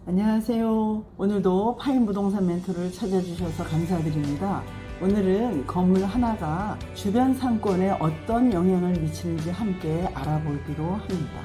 안녕하세요. 오늘도 파인 부동산 멘토를 찾아주셔서 감사드립니다. 오늘은 건물 하나가 주변 상권에 어떤 영향을 미치는지 함께 알아보기로 합니다.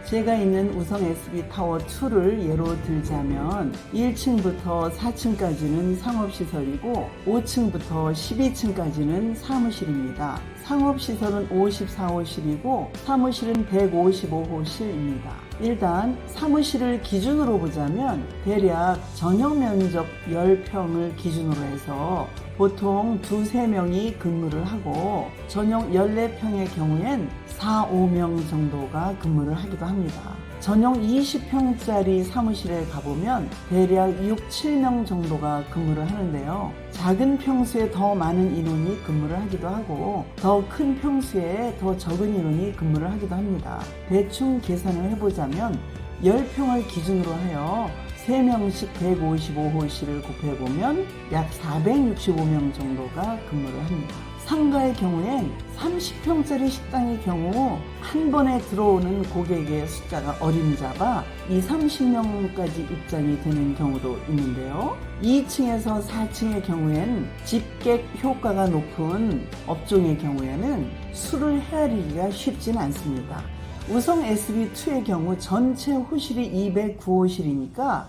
제가 있는 우성 SB타워2를 예로 들자면 1층부터 4층까지는 상업시설이고 5층부터 12층까지는 사무실입니다. 상업시설은 54호실이고 사무실은 155호실입니다. 일단 사무실을 기준으로 보자면 대략 전용 면적 10평을 기준으로 해서 보통 2-3명이 근무를 하고 전용 14평의 경우엔 4-5명 정도가 근무를 하기도 합니다. 전용 20평짜리 사무실에 가보면 대략 6-7명 정도가 근무를 하는데요. 작은 평수에 더 많은 인원이 근무를 하기도 하고 더 큰 평수에 더 적은 인원이 근무를 하기도 합니다. 대충 계산을 해보자면 10평을 기준으로 하여 3명씩 155호실을 곱해보면 약 465명 정도가 근무를 합니다. 상가의 경우엔 30평짜리 식당의 경우 한 번에 들어오는 고객의 숫자가 어림잡아 30명까지 입장이 되는 경우도 있는데요. 2층에서 4층의 경우엔 집객 효과가 높은 업종의 경우에는 수를 헤아리기가 쉽진 않습니다. 우성 SB2의 경우 전체 호실이 209호실이니까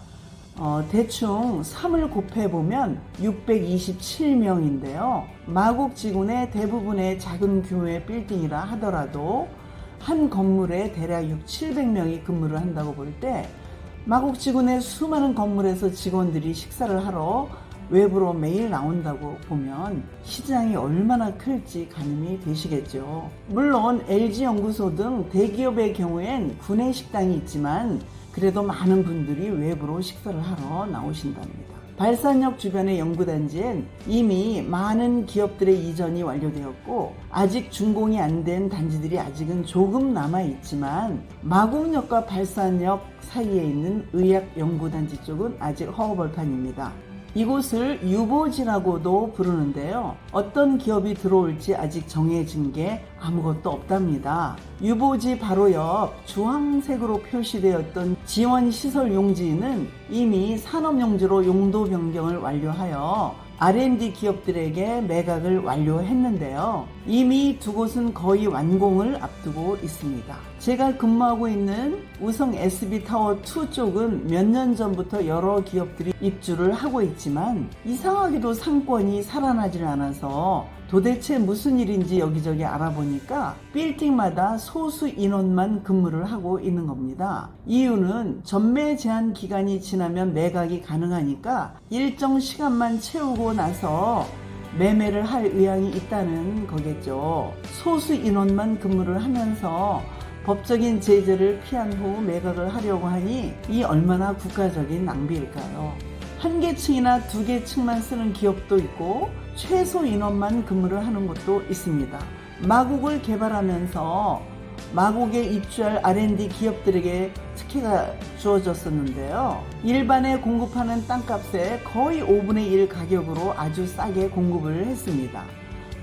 대충 3을 곱해보면 627명인데요. 마곡지구내 대부분의 작은 규모의 빌딩이라 하더라도 한 건물에 대략 600-700명이 근무를 한다고 볼 때 마곡지구내 수많은 건물에서 직원들이 식사를 하러 외부로 매일 나온다고 보면 시장이 얼마나 클지 가늠이 되시겠죠. 물론 LG연구소 등 대기업의 경우엔 구내 식당이 있지만 그래도 많은 분들이 외부로 식사를 하러 나오신답니다. 발산역 주변의 연구단지엔 이미 많은 기업들의 이전이 완료되었고 아직 준공이 안 된 단지들이 아직은 조금 남아있지만 마곡역과 발산역 사이에 있는 의학연구단지 쪽은 아직 허허벌판입니다. 이곳을 유보지라고도 부르는데요. 어떤 기업이 들어올지 아직 정해진 게 아무것도 없답니다. 유보지 바로 옆 주황색으로 표시되었던 지원시설 용지는 이미 산업용지로 용도 변경을 완료하여 R&D 기업들에게 매각을 완료했는데요. 이미 두 곳은 거의 완공을 앞두고 있습니다. 제가 근무하고 있는 우성 SB타워2 쪽은 몇 년 전부터 여러 기업들이 입주를 하고 있지만 이상하게도 상권이 살아나질 않아서 도대체 무슨 일인지 여기저기 알아보니까 빌딩마다 소수 인원만 근무를 하고 있는 겁니다. 이유는 전매 제한 기간이 지나면 매각이 가능하니까 일정 시간만 채우고 나서 매매를 할 의향이 있다는 거겠죠. 소수 인원만 근무를 하면서 법적인 제재를 피한 후 매각을 하려고 하니 이 얼마나 국가적인 낭비일까요? 한 개 층이나 2개 층만 쓰는 기업도 있고 최소 인원만 근무를 하는 곳도 있습니다. 마곡을 개발하면서 마곡에 입주할 R&D 기업들에게 특혜가 주어졌었는데요. 일반에 공급하는 땅값의 거의 5분의 1 가격으로 아주 싸게 공급을 했습니다.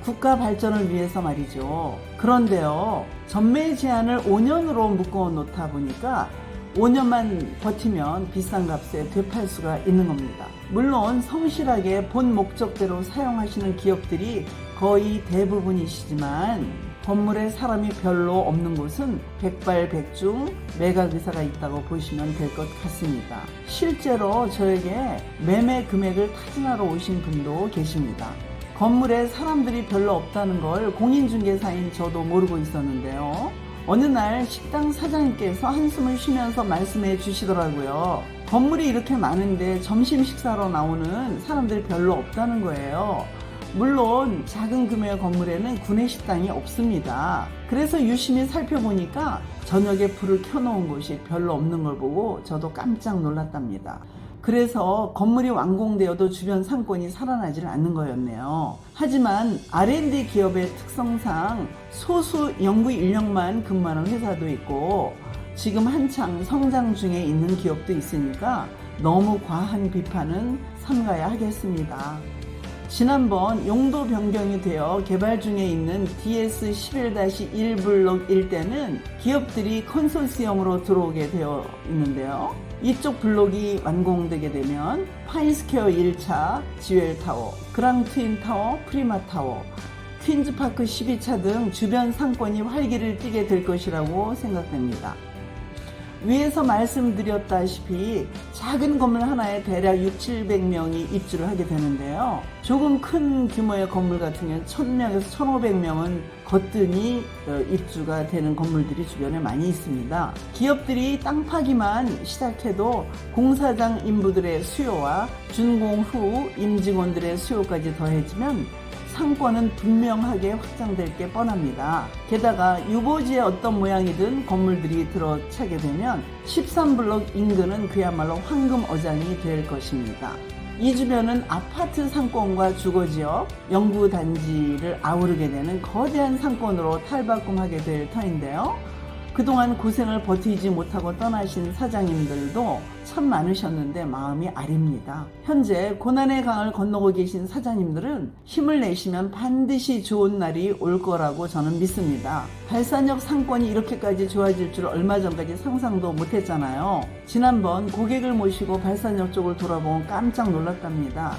국가 발전을 위해서 말이죠. 그런데요, 전매 제한을 5년으로 묶어 놓다 보니까 5년만 버티면 비싼 값에 되팔 수가 있는 겁니다. 물론 성실하게 본 목적대로 사용하시는 기업들이 거의 대부분이시지만 건물에 사람이 별로 없는 곳은 백발백중 매각 의사가 있다고 보시면 될 것 같습니다. 실제로 저에게 매매 금액을 타진하러 오신 분도 계십니다. 건물에 사람들이 별로 없다는 걸 공인중개사인 저도 모르고 있었는데요. 어느 날 식당 사장님께서 한숨을 쉬면서 말씀해 주시더라고요. 건물이 이렇게 많은데 점심 식사로 나오는 사람들이 별로 없다는 거예요. 물론 작은 규모의 건물에는 구내식당이 없습니다. 그래서 유심히 살펴보니까 저녁에 불을 켜놓은 곳이 별로 없는 걸 보고 저도 깜짝 놀랐답니다. 그래서 건물이 완공되어도 주변 상권이 살아나질 않는 거였네요. 하지만 R&D 기업의 특성상 소수 연구 인력만 근무하는 회사도 있고 지금 한창 성장 중에 있는 기업도 있으니까 너무 과한 비판은 삼가야 하겠습니다. 지난번 용도 변경이 되어 개발 중에 있는 DS11-1 블록 일대는 기업들이 컨소시엄으로 들어오게 되어 있는데요. 이쪽 블록이 완공되게 되면 파인스퀘어 1차, 지웰타워, 그랑트윈타워, 프리마타워, 퀸즈파크 12차 등 주변 상권이 활기를 띠게 될 것이라고 생각됩니다. 위에서 말씀드렸다시피 작은 건물 하나에 대략 600~700명이 입주를 하게 되는데요. 조금 큰 규모의 건물 같은 경우는 1000명에서 1500명은 거뜬히 입주가 되는 건물들이 주변에 많이 있습니다. 기업들이 땅 파기만 시작해도 공사장 인부들의 수요와 준공 후 임직원들의 수요까지 더해지면 상권은 분명하게 확장될 게 뻔합니다. 게다가 유보지에 어떤 모양이든 건물들이 들어차게 되면 13블록 인근은 그야말로 황금어장이 될 것입니다. 이 주변은 아파트 상권과 주거지역, 연구단지를 아우르게 되는 거대한 상권으로 탈바꿈하게 될 터인데요. 그동안 고생을 버티지 못하고 떠나신 사장님들도 참 많으셨는데 마음이 아립니다. 현재 고난의 강을 건너고 계신 사장님들은 힘을 내시면 반드시 좋은 날이 올 거라고 저는 믿습니다. 발산역 상권이 이렇게까지 좋아질 줄 얼마 전까지 상상도 못했잖아요. 지난번 고객을 모시고 발산역 쪽을 돌아보면 깜짝 놀랐답니다.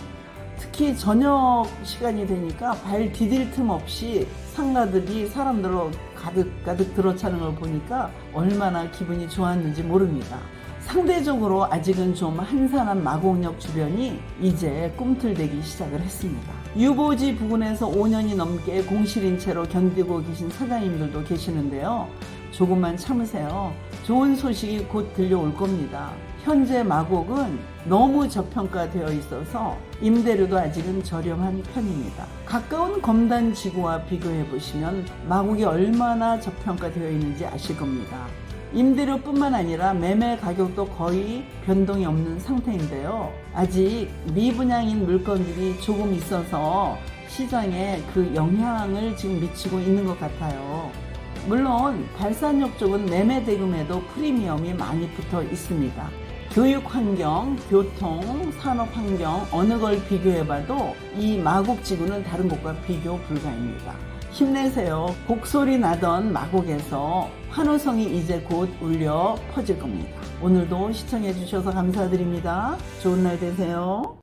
특히 저녁 시간이 되니까 발 디딜 틈 없이 상가들이 사람들로 가득 들어차는 걸 보니까 얼마나 기분이 좋았는지 모릅니다. 상대적으로 아직은 좀 한산한 마곡역 주변이 이제 꿈틀대기 시작을 했습니다. 유보지 부근에서 5년이 넘게 공실인 채로 견디고 계신 사장님들도 계시는데요. 조금만 참으세요. 좋은 소식이 곧 들려올 겁니다. 현재 마곡은 너무 저평가되어 있어서 임대료도 아직은 저렴한 편입니다. 가까운 검단지구와 비교해 보시면 마곡이 얼마나 저평가되어 있는지 아실 겁니다. 임대료뿐만 아니라 매매 가격도 거의 변동이 없는 상태인데요. 아직 미분양인 물건들이 조금 있어서 시장에 그 영향을 지금 미치고 있는 것 같아요. 물론 발산역 쪽은 매매 대금에도 프리미엄이 많이 붙어 있습니다. 교육 환경, 교통, 산업 환경 어느 걸 비교해봐도 이 마곡 지구는 다른 곳과 비교 불가입니다. 힘내세요. 곡소리 나던 마곡에서 환호성이 이제 곧 울려 퍼질 겁니다. 오늘도 시청해 주셔서 감사드립니다. 좋은 날 되세요.